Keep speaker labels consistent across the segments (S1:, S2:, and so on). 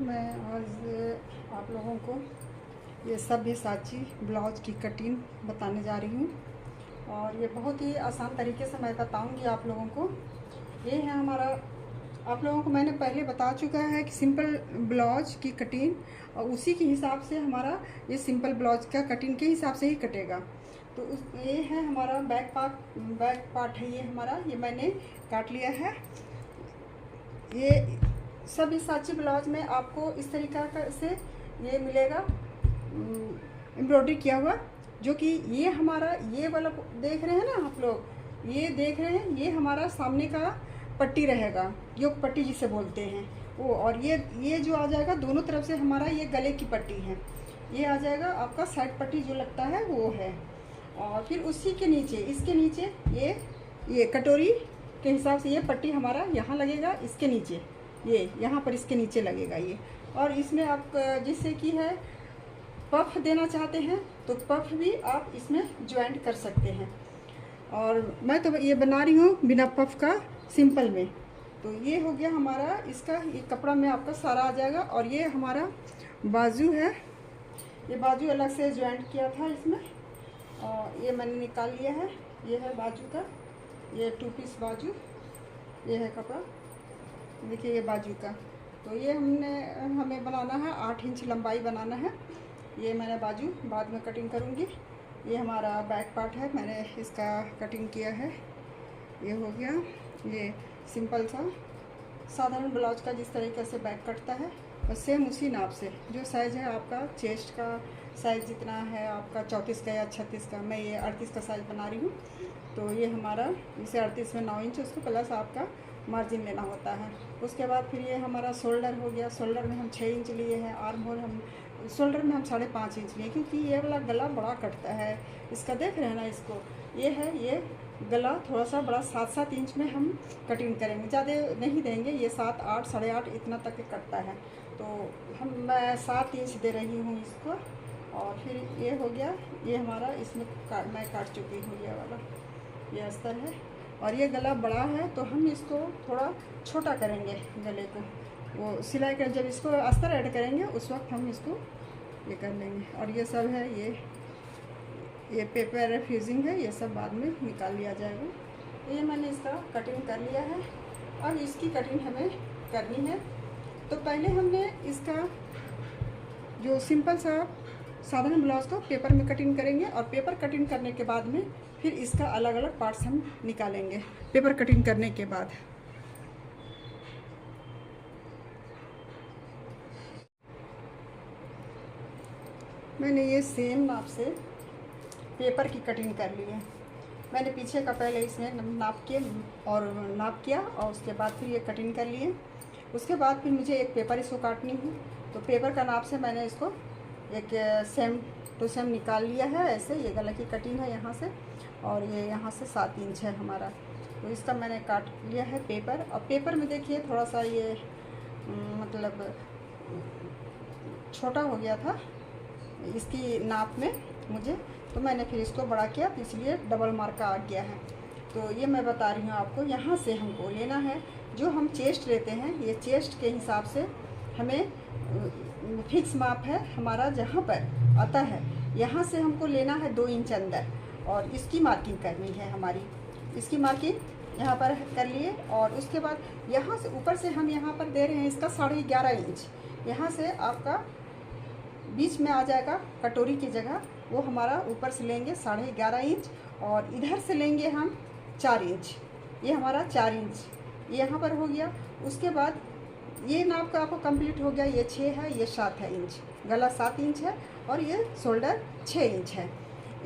S1: मैं आज आप लोगों को ये सब्यसाची ब्लाउज की कटिंग बताने जा रही हूँ और ये बहुत ही आसान तरीके से मैं बताऊँगी आप लोगों को। ये है हमारा, आप लोगों को मैंने पहले बता चुका है कि सिंपल ब्लाउज की कटिंग, और उसी के हिसाब से हमारा ये सिंपल ब्लाउज का कटिंग के हिसाब से ही कटेगा। तो ये है हमारा बैक पार्ट है, ये हमारा, ये मैंने काट लिया है। ये सब्यसाची ब्लाउज में आपको इस तरीका से ये मिलेगा एम्ब्रॉयडरी किया हुआ, जो कि ये हमारा ये वाला देख रहे हैं ना आप लोग, ये देख रहे हैं, ये हमारा सामने का पट्टी रहेगा, योग पट्टी जिसे बोलते हैं वो। और ये जो आ जाएगा दोनों तरफ से हमारा ये गले की पट्टी है, ये आ जाएगा आपका साइड पट्टी जो लगता है वो है। और फिर उसी के नीचे, इसके नीचे ये कटोरी के हिसाब से ये पट्टी हमारा यहाँ लगेगा, इसके नीचे ये यहाँ पर इसके नीचे लगेगा ये। और इसमें आप जिससे कि है पफ देना चाहते हैं तो पफ भी आप इसमें ज्वाइंट कर सकते हैं। और मैं तो ये बना रही हूँ बिना पफ का सिंपल में। तो ये हो गया हमारा, इसका ये कपड़ा में आपका सारा आ जाएगा। और ये हमारा बाजू है, ये बाजू अलग से ज्वाइंट किया था इसमें, और ये मैंने निकाल लिया है। ये है बाजू का, ये 2 पीस बाजू, ये है कपड़ा, देखिए ये बाजू का। तो ये हमें बनाना है 8 इंच लंबाई बनाना है। ये मैंने बाजू बाद में कटिंग करूँगी। ये हमारा बैक पार्ट है, मैंने इसका कटिंग किया है। ये हो गया, ये सिंपल सा साधारण ब्लाउज का जिस तरीके से बैक कटता है, और सेम उसी नाप से जो साइज़ है आपका, चेस्ट का साइज़ जितना है आपका 34 का या 36 का, मैं ये 38 का साइज़ बना रही हूँ। तो ये हमारा, इसे 38 में 9 इंच, उसको प्लस आपका मार्जिन लेना होता है। उसके बाद फिर ये हमारा शोल्डर हो गया। शोल्डर में हम 6 इंच लिए हैं, आर्म होल हम शोल्डर में हम 5.5 इंच लिए, क्योंकि ये वाला गला बड़ा कटता है इसका, देख रहे हैं ना इसको। ये है, ये गला थोड़ा सा बड़ा 7-7 इंच में हम कटिंग करेंगे, ज़्यादा नहीं देंगे। ये 7, 8, 8.5 इतना तक कटता है, तो मैं 7 इंच दे रही हूँ इसको। और फिर ये हो गया, ये हमारा इसमें मैं काट चुकी हूँ ये वाला, ये अस्तर है। और ये गला बड़ा है तो हम इसको थोड़ा छोटा करेंगे गले को, वो सिलाई कर जब इसको अस्तर ऐड करेंगे उस वक्त हम इसको ये कर लेंगे। और ये सब है, ये पेपर फ्यूजिंग है, ये सब बाद में निकाल लिया जाएगा। ये मैंने इसका कटिंग कर लिया है। अब इसकी कटिंग हमें करनी है। तो पहले हमने इसका जो सिंपल सा साधारण ब्लाउज को पेपर में कटिंग करेंगे, और पेपर कटिंग करने के बाद में फिर इसका अलग अलग पार्ट्स हम निकालेंगे पेपर कटिंग करने के बाद। मैंने ये सेम नाप से पेपर की कटिंग कर ली है। मैंने पीछे का पहले इसमें नाप किया और उसके बाद फिर ये कटिंग कर लिए। उसके बाद फिर मुझे एक पेपर इसको काटनी है, तो पेपर का नाप से मैंने इसको एक सेम टू सेम निकाल लिया है। ऐसे ये गले की कटिंग है यहाँ से, और ये यहाँ से 7 इंच है हमारा, तो इसका मैंने काट लिया है पेपर। और पेपर में देखिए थोड़ा सा ये मतलब छोटा हो गया था इसकी नाप में मुझे, तो मैंने फिर इसको बड़ा किया, तो इसलिए डबल मार्क का आ गया है। तो ये मैं बता रही हूँ आपको, यहाँ से हमको लेना है, जो हम चेस्ट लेते हैं, ये चेस्ट के हिसाब से हमें फिक्स माप है हमारा, जहाँ पर आता है यहाँ से हमको लेना है 2 इंच अंदर, और इसकी मार्किंग करनी है हमारी। इसकी मार्किंग यहाँ पर कर लिए, और उसके बाद यहाँ से ऊपर से हम यहाँ पर दे रहे हैं इसका 11.5 इंच। यहाँ से आपका बीच में आ जाएगा कटोरी की जगह, वो हमारा ऊपर से लेंगे 11.5 इंच, और इधर से लेंगे हम 4 इंच, ये हमारा 4 इंच यहाँ पर हो गया। उसके बाद ये नाप का आपको कंप्लीट हो गया। ये 6 है, ये 7 है इंच, गला 7 इंच है, और ये शोल्डर 6 इंच है,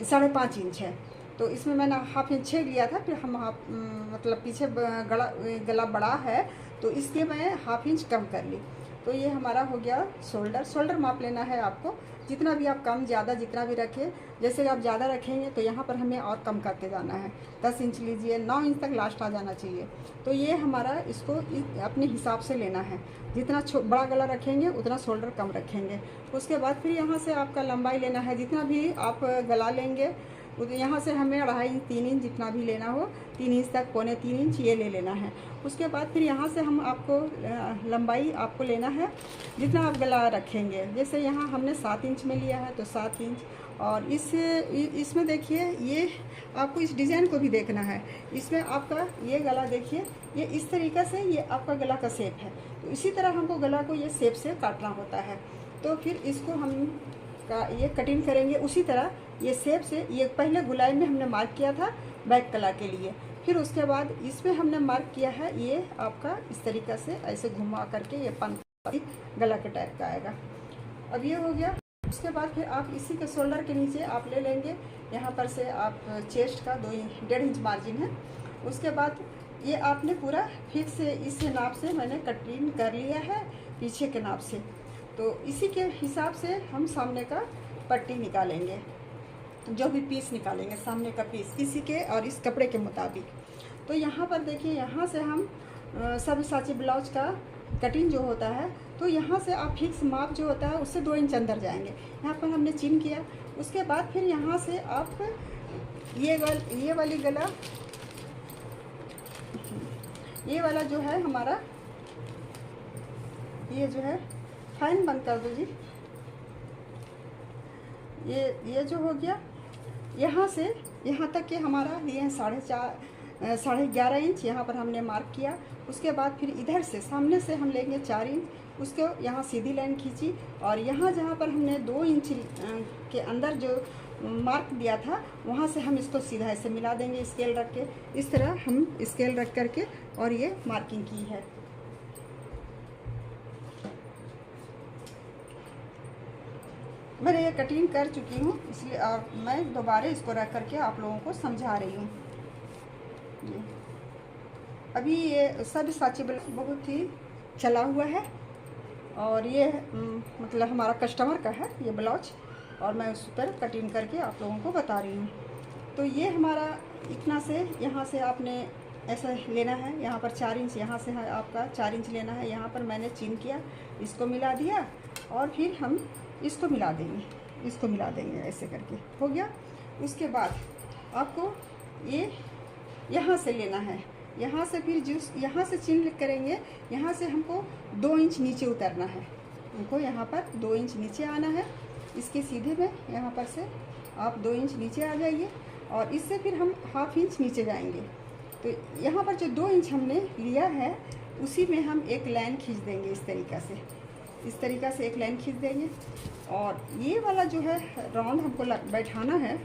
S1: 5.5 इंच है। तो इसमें मैंने हाफ इंच 6 लिया था, फिर हम मतलब पीछे गला बड़ा है तो इसलिए मैं हाफ इंच कम कर ली। तो ये हमारा हो गया शोल्डर माप लेना है आपको, जितना भी आप कम ज़्यादा जितना भी रखें। जैसे आप ज़्यादा रखेंगे तो यहाँ पर हमें और कम करके जाना है, 10 इंच लीजिए, 9 इंच तक लास्ट आ जाना चाहिए। तो ये हमारा इसको अपने हिसाब से लेना है, जितना बड़ा गला रखेंगे उतना शोल्डर कम रखेंगे। उसके बाद फिर यहाँ से आपका लंबाई लेना है, जितना भी आप गला लेंगे यहाँ से हमें 2.5 इंच 3 इंच जितना भी लेना हो, 3 इंच तक, 3.25 इंच ये ले लेना है। उसके बाद फिर यहाँ से हम आपको लंबाई आपको लेना है जितना आप गला रखेंगे। जैसे यहाँ हमने 7 इंच में लिया है तो 7 इंच। और इसमें देखिए, ये आपको इस डिज़ाइन को भी देखना है। इसमें आपका ये गला देखिए, ये इस तरीक़े से ये आपका गला का शेप है। तो इसी तरह हमको गला को ये शेप से काटना होता है। तो फिर इसको हम ये कटिंग करेंगे उसी तरह, ये शेप से। ये पहले गुलाई में हमने मार्क किया था बैक गला के लिए, फिर उसके बाद इसमें हमने मार्क किया है ये आपका इस तरीक़े से ऐसे घुमा करके ये गला के टाइप का आएगा। अब ये हो गया। उसके बाद फिर आप इसी के शोल्डर के नीचे आप ले लेंगे, यहाँ पर से आप चेस्ट का 1.5 इंच मार्जिन है। उसके बाद ये आपने पूरा फिर से इस नाप से मैंने कटिंग कर लिया है पीछे के नाप से। तो इसी के हिसाब से हम सामने का पट्टी निकालेंगे, जो भी पीस निकालेंगे सामने का पीस इसी के और इस कपड़े के मुताबिक। तो यहाँ पर देखिए, यहाँ से हम सब्यसाची ब्लाउज का कटिंग जो होता है, तो यहाँ से आप फिक्स माप जो होता है उससे 2 इंच अंदर जाएंगे। यहाँ पर हमने चिन किया। उसके बाद फिर यहाँ से आप ये वाली गला, ये वाला जो है हमारा, ये जो है फाइन बंद कर दो जी। ये जो हो गया, यहाँ से यहाँ तक के हमारा ये है 11.5 इंच यहाँ पर हमने मार्क किया। उसके बाद फिर इधर से सामने से हम लेंगे 4 इंच, उसको यहाँ सीधी लाइन खींची और यहाँ जहाँ पर हमने 2 इंच के अंदर जो मार्क दिया था वहाँ से हम इसको सीधा ऐसे मिला देंगे स्केल रख के। इस तरह हम स्केल रख करके और ये मार्किंग की है। मैंने ये कटिंग कर चुकी हूँ, इसलिए और मैं दोबारा इसको रख करके आप लोगों को समझा रही हूँ। अभी ये सब्यसाची बहुत ही चला हुआ है और ये मतलब हमारा कस्टमर का है ये ब्लाउज, और मैं उस पर कटिंग करके आप लोगों को बता रही हूँ। तो ये हमारा इतना से, यहाँ से आपने ऐसा लेना है। यहाँ पर 4 इंच यहाँ से है आपका 4 इंच लेना है। यहाँ पर मैंने चिन किया, इसको मिला दिया और फिर हम इसको मिला देंगे ऐसे करके हो गया। उसके बाद आपको ये यहाँ से लेना है, यहाँ से फिर जिस यहाँ से चिन्ह करेंगे, यहाँ से हमको 2 इंच नीचे उतरना है। हमको यहाँ पर 2 इंच नीचे आना है। इसके सीधे में यहाँ पर से आप 2 इंच नीचे आ जाइए और इससे फिर हम 1/2 इंच नीचे जाएंगे। तो यहाँ पर जो 2 इंच हमने लिया है उसी में हम एक लाइन खींच देंगे इस तरीक़ा से एक लाइन खींच देंगे। और ये वाला जो है राउंड हमको बैठाना है,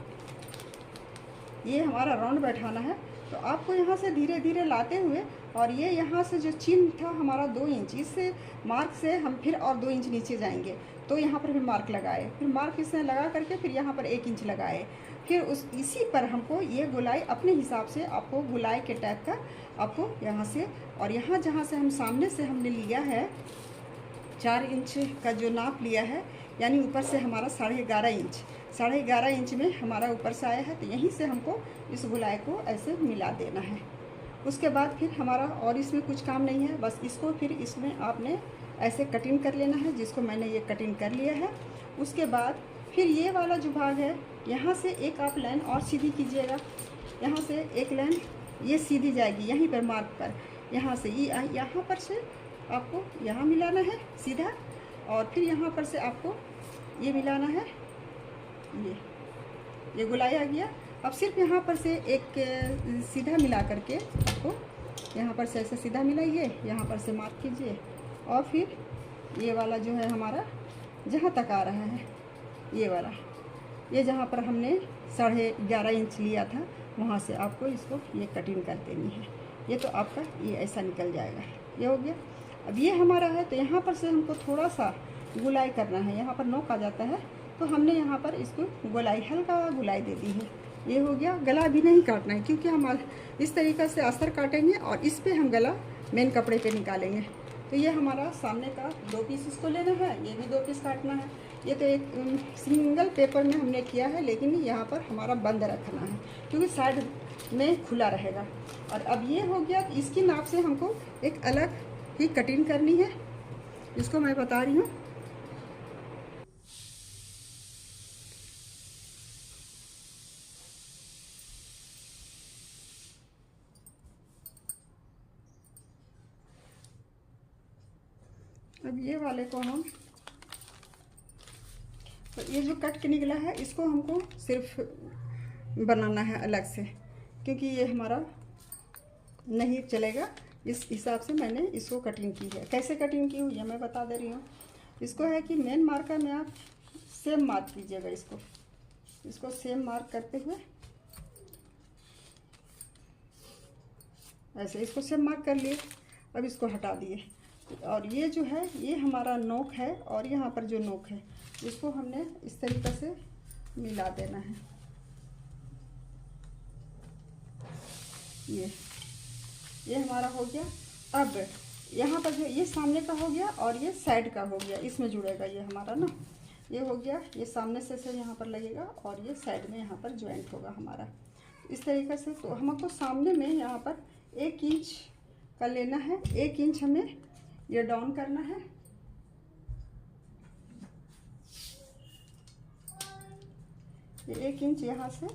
S1: ये हमारा राउंड बैठाना है। तो आपको यहाँ से धीरे धीरे लाते हुए और ये यहाँ से जो चिन्ह था हमारा 2 इंच, इससे मार्क से हम फिर और 2 इंच नीचे जाएंगे। तो यहाँ पर फिर मार्क लगाए, फिर मार्क इसने लगा करके फिर यहाँ पर 1 इंच लगाए। फिर इसी पर हमको ये गुलाई अपने हिसाब से, आपको गुलाई के टाइप का आपको यहाँ से, और यहाँ जहाँ से हम सामने से हमने लिया है 4 इंच का जो नाप लिया है, यानी ऊपर से हमारा 11.5 इंच में हमारा ऊपर से आया है। तो यहीं से हमको इस गुलाई को ऐसे मिला देना है। उसके बाद फिर हमारा और इसमें कुछ काम नहीं है, बस इसको फिर इसमें आपने ऐसे कटिंग कर लेना है, जिसको मैंने ये कटिंग कर लिया है। उसके बाद फिर ये वाला जो भाग है, यहाँ से एक आप लाइन और सीधी कीजिएगा। यहाँ से एक लाइन ये सीधी जाएगी यहीं पर मार्क पर, यहाँ से यहाँ पर से आपको यहाँ मिलाना है सीधा, और फिर यहाँ पर से आपको ये मिलाना है। ये गुलाई आ गया। अब सिर्फ यहाँ पर से एक सीधा मिला करके आपको यहाँ पर से ऐसे सीधा मिलाइए, यहाँ पर से मार्क कीजिए और फिर ये वाला जो है हमारा जहाँ तक आ रहा है, ये वाला, ये जहाँ पर हमने 11.5 इंच लिया था वहाँ से आपको इसको ये कटिंग कर देनी है। ये तो आपका ये ऐसा निकल जाएगा। ये हो गया। अब ये हमारा है, तो यहाँ पर से हमको थोड़ा सा गुलाई करना है। यहाँ पर नोक आ जाता है, तो हमने यहाँ पर इसको गुलाई, हल्का गुलाई दे दी है। ये हो गया। गला भी नहीं काटना है, क्योंकि हम इस तरीक़े से अस्तर काटेंगे और इस पे हम गला मेन कपड़े पे निकालेंगे। तो ये हमारा सामने का 2 पीस इसको लेना है, ये भी 2 पीस काटना है। ये तो एक सिंगल पेपर में हमने किया है, लेकिन यहाँ पर हमारा बंद रखना है क्योंकि साइड में खुला रहेगा। और अब ये हो गया। इसकी नाप से हमको एक अलग ही कटिंग करनी है, इसको मैं बता रही हूँ। अब ये वाले को हम, तो ये जो कट के निकला है इसको हमको सिर्फ बनाना है अलग से, क्योंकि ये हमारा नहीं चलेगा। इस हिसाब से मैंने इसको कटिंग की है। कैसे कटिंग की हुई है मैं बता दे रही हूँ। इसको है कि मेन मार्कर में आप सेम मार्क कीजिएगा। इसको सेम मार्क करते हुए ऐसे इसको सेम मार्क कर लिए। अब इसको हटा दिए, और ये जो है ये हमारा नोक है, और यहाँ पर जो नोक है इसको हमने इस तरीक़े से मिला देना है। ये हमारा हो गया। अब यहाँ पर जो ये सामने का हो गया और ये साइड का हो गया, इसमें जुड़ेगा ये हमारा ना। ये हो गया, ये सामने से यहाँ पर लगेगा और ये साइड में यहाँ पर ज्वाइंट होगा हमारा इस तरीक़े से। तो हमको सामने में यहाँ पर 1 इंच का लेना है। 1 इंच हमें ये डाउन करना है। ये 1 इंच यहाँ से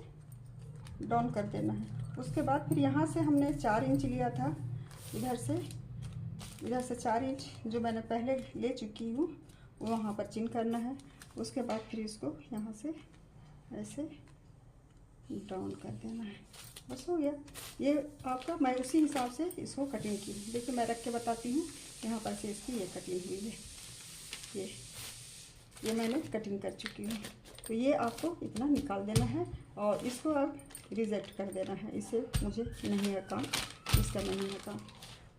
S1: डाउन कर देना है। उसके बाद फिर यहाँ से हमने 4 इंच लिया था, इधर से 4 इंच जो मैंने पहले ले चुकी हूँ वो वहाँ पर चिन्ह करना है। उसके बाद फिर इसको यहाँ से ऐसे डाउन कर देना है। बस हो गया ये आपका। मैं उसी हिसाब से इसको कटिंग की। देखिए मैं रख के बताती हूँ। यहाँ पर से इसकी ये कटिंग हुई है। ये मैंने कटिंग कर चुकी हूँ। तो ये आपको इतना निकाल देना है और इसको अब रिजेक्ट कर देना है। इसे मुझे नहीं है काम, इसका नहीं है काम।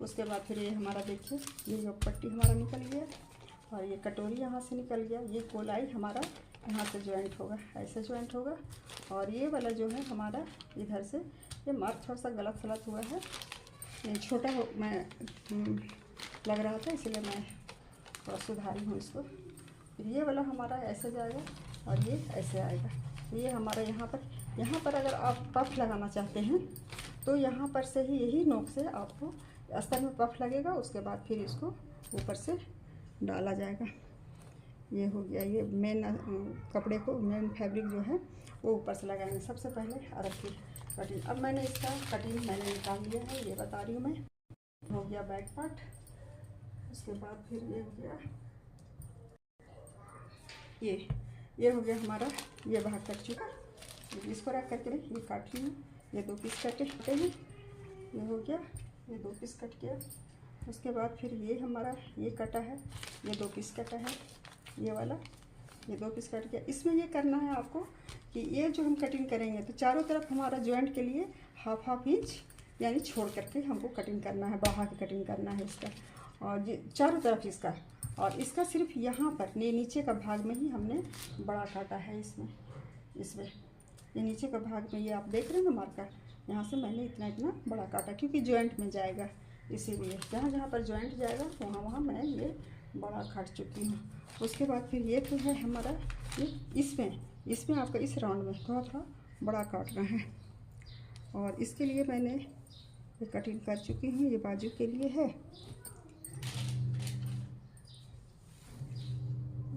S1: उसके बाद फिर ये हमारा देखिए ये जो पट्टी हमारा निकल गया और ये कटोरी यहाँ से निकल गया। ये गोलाई हमारा यहाँ से ज्वाइंट होगा, ऐसे ज्वाइंट होगा। और ये वाला जो है हमारा इधर से ये मार्क थोड़ा सा गलत सलत हुआ है, ये छोटा हो मैं लग रहा था, इसलिए मैं थोड़ा सुधारी हूँ इसको। फिर ये वाला हमारा ऐसे जाएगा और ये ऐसे आएगा। ये हमारा यहाँ पर अगर आप पफ लगाना चाहते हैं तो यहाँ पर से ही यही नोक से आपको अस्तर में पफ लगेगा। उसके बाद फिर इसको ऊपर से डाला जाएगा। ये हो गया। ये मेन कपड़े को मेन फैब्रिक जो है वो ऊपर से लगाएंगे। सबसे पहले अरब की कटिंग। अब मैंने इसका कटिंग मैंने निकाल लिया है, ये बता रही हूँ मैं। हो गया बैक पार्ट। उसके बाद फिर ये हो गया, ये हो गया हमारा, ये भाग कट चुका। इसको रख करके ये काट ली हूँ। ये 2 पीस कटे हैं। ये हो गया, ये 2 पीस कट गया। उसके बाद फिर ये हमारा ये कटा है, ये 2 पीस कटा है। ये वाला ये 2 पीस कट गया। इसमें ये करना है आपको कि ये जो हम कटिंग करेंगे तो चारों तरफ हमारा जॉइंट के लिए हाफ इंच यानी छोड़ करके हमको कटिंग करना है, बढ़ा के कटिंग करना है इसका। और ये चारों तरफ इसका, और इसका सिर्फ यहाँ पर नीचे का भाग में ही हमने बड़ा काटा है। इसमें ये नीचे का भाग में ये आप देख रहे हैं ना मार्कर, यहाँ से मैंने इतना बड़ा काटा क्योंकि जॉइंट में जाएगा। इसीलिए जहाँ पर जॉइंट जाएगा वहाँ मैं ये बड़ा काट चुकी हूँ। उसके बाद फिर ये तो है हमारा, ये इसमें आपका इस राउंड में थोड़ा बड़ा काटना है। और इसके लिए मैंने ये कटिंग कर चुकी हूँ। ये बाजू के लिए है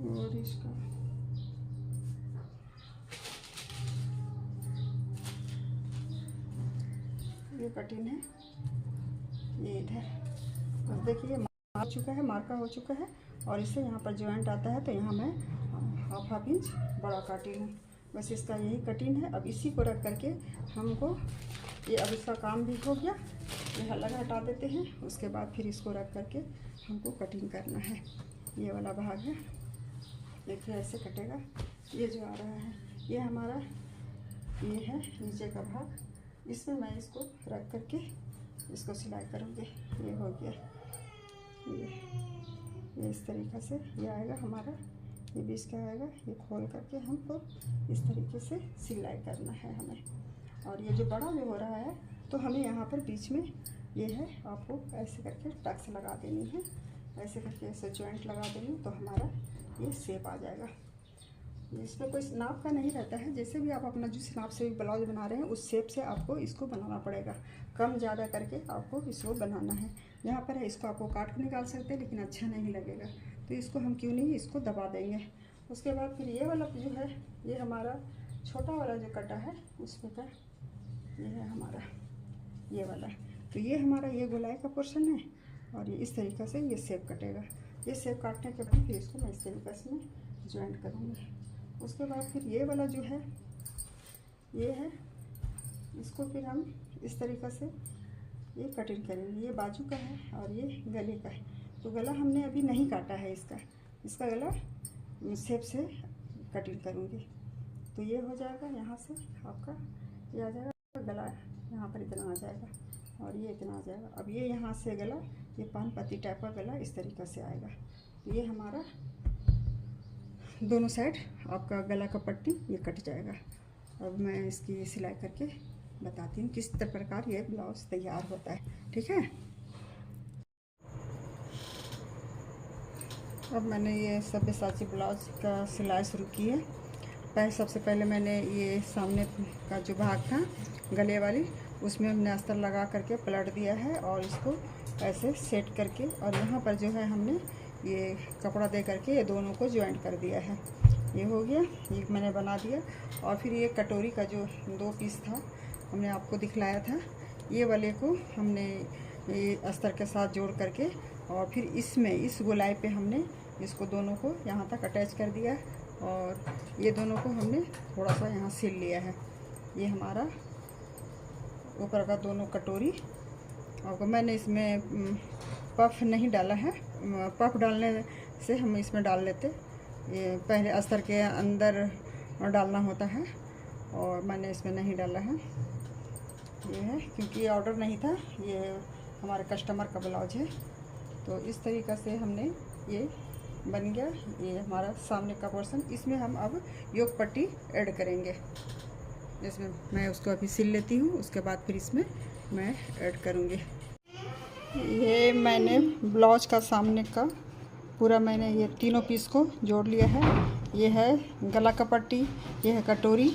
S1: और इसका ये कटिंग है ये इधर। बस देखिए मार चुका है, मार्का हो चुका है। और इससे यहाँ पर जॉइंट आता है तो यहाँ मैं हाफ इंच बड़ा काटी हूँ। बस इसका यही कटिंग है। अब इसी को रख करके हमको ये, अब इसका काम भी हो गया। ये अलग हटा देते हैं। उसके बाद फिर इसको रख करके हमको कटिंग करना है। ये वाला भाग है, देखिए ऐसे कटेगा। ये जो आ रहा है ये हमारा ये है नीचे का भाग। इसमें मैं इसको रख करके इसको सिलाई करूँगी। ये हो गया, ये इस तरीक़े से ये आएगा हमारा। ये बीच का आएगा। ये खोल करके हमको इस तरीके से सिलाई करना है हमें। और ये जो बड़ा जो हो रहा है तो हमें यहाँ पर बीच में ये है, आपको ऐसे करके टक्स लगा देनी है। ऐसे करके ऐसे जॉइंट लगा देंगे तो हमारा ये शेप आ जाएगा। इसमें कोई नाप का नहीं रहता है। जैसे भी आप अपना जिस नाप से भी ब्लाउज बना रहे हैं उस शेप से आपको इसको बनाना पड़ेगा। कम ज़्यादा करके आपको इसको बनाना है। यहाँ पर है, इसको आपको काट कर निकाल सकते हैं लेकिन अच्छा नहीं लगेगा, तो इसको हम क्यों नहीं इसको दबा देंगे। उसके बाद फिर ये वाला जो है ये हमारा छोटा वाला जो कटा है उसमें का ये है हमारा ये वाला। तो ये हमारा ये गोलाई का पोर्शन है और ये इस तरीक़े से ये शेप कटेगा। ये शेप काटने के बाद फिर इसको मैं इस तरीके से मैं ज्वाइंट करूँगी। उसके बाद फिर ये वाला जो है ये है, इसको फिर हम इस तरीक़े से ये कटिंग करेंगे। ये बाजू का है और ये गले का है। तो गला हमने अभी नहीं काटा है इसका गला शेप से कटिंग करूँगी। तो ये हो जाएगा, यहाँ से आपका ये आ जाएगा, गला यहाँ पर इतना आ जाएगा और ये इतना आ जाएगा। अब ये यहाँ से गला, ये पान पत्ती टाइप का गला इस तरीक़े से आएगा। तो ये हमारा दोनों साइड आपका गला का पट्टी ये कट जाएगा। अब मैं इसकी सिलाई करके बताती हूँ किस प्रकार ये ब्लाउज तैयार होता है। ठीक है, अब मैंने ये सब्यसाची ब्लाउज का सिलाई शुरू की है। सबसे पहले मैंने ये सामने का जो भाग था गले वाली, उसमें हमने अस्तर लगा करके पलट दिया है और इसको ऐसे सेट करके, और यहाँ पर जो है हमने ये कपड़ा दे करके ये दोनों को ज्वाइंट कर दिया है। ये हो गया, ये मैंने बना दिया। और फिर ये कटोरी का जो 2 पीस था हमने आपको दिखलाया था, ये वाले को हमने ये अस्तर के साथ जोड़ करके और फिर इसमें इस गोलाई पे हमने इसको दोनों को यहाँ तक अटैच कर दिया और ये दोनों को हमने थोड़ा सा यहाँ सिल लिया है। ये हमारा ऊपर का दोनों कटोरी। और मैंने इसमें पफ नहीं डाला है, पफ डालने से हम इसमें डाल लेते, ये पहले अस्तर के अंदर डालना होता है और मैंने इसमें नहीं डाला है। ये है क्योंकि ऑर्डर नहीं था, ये हमारे कस्टमर का ब्लाउज है। तो इस तरीक़ा से हमने ये बन गया, ये हमारा सामने का पोर्शन। इसमें हम अब योग पट्टी ऐड करेंगे। इसमें मैं उसको अभी सिल लेती हूँ, उसके बाद फिर इसमें मैं ऐड करूँगी। ये मैंने ब्लाउज का सामने का पूरा मैंने ये तीनों पीस को जोड़ लिया है। ये है गला का पट्टी, ये है कटोरी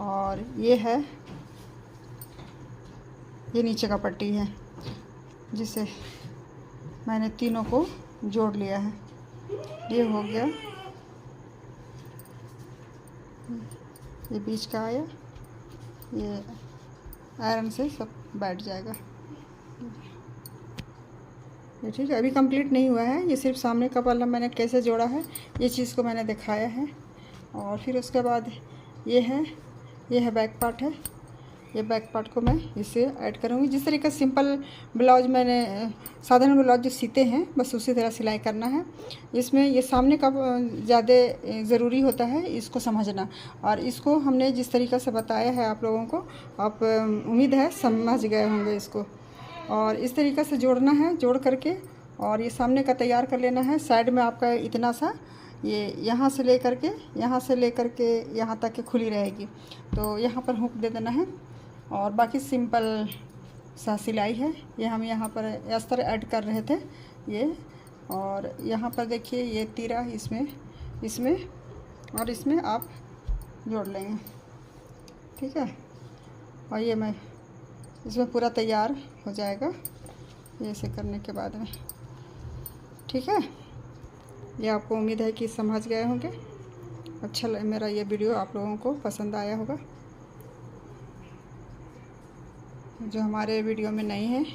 S1: और ये है ये नीचे का पट्टी है, जिसे मैंने तीनों को जोड़ लिया है। ये हो गया, ये बीच का आया, ये आयरन से सब बैठ जाएगा। ये ठीक है, अभी कंप्लीट नहीं हुआ है, ये सिर्फ सामने का पल्ला मैंने कैसे जोड़ा है ये चीज़ को मैंने दिखाया है। और फिर उसके बाद ये है बैक पार्ट है। ये बैक पार्ट को मैं इससे ऐड करूँगी। जिस तरीके से सिंपल ब्लाउज मैंने साधारण ब्लाउज जो सीते हैं बस उसी तरह सिलाई करना है। इसमें ये सामने का ज़्यादा ज़रूरी होता है इसको समझना, और इसको हमने जिस तरीक़े से बताया है आप लोगों को, आप उम्मीद है समझ गए होंगे इसको। और इस तरीक़े से जोड़ना है, जोड़ करके और ये सामने का तैयार कर लेना है। साइड में आपका इतना सा ये यहाँ से ले करके यहाँ तक के खुली रहेगी, तो यहाँ पर हुक दे देना है। और बाकी सिंपल सा सिलाई है। ये हम यहाँ पर अस्तर ऐड कर रहे थे ये, और यहाँ पर देखिए ये तीरा इसमें और इसमें आप जोड़ लेंगे। ठीक है, और ये मैं इसमें पूरा तैयार हो जाएगा ये ऐसे करने के बाद में। ठीक है, ये आपको उम्मीद है कि समझ गए होंगे। अच्छा मेरा ये वीडियो आप लोगों को पसंद आया होगा। जो हमारे वीडियो में नए हैं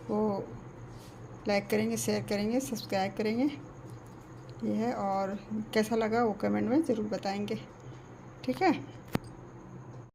S1: वो लाइक करेंगे, शेयर करेंगे, सब्सक्राइब करेंगे। ये है, और कैसा लगा वो कमेंट में ज़रूर बताएंगे। ठीक है।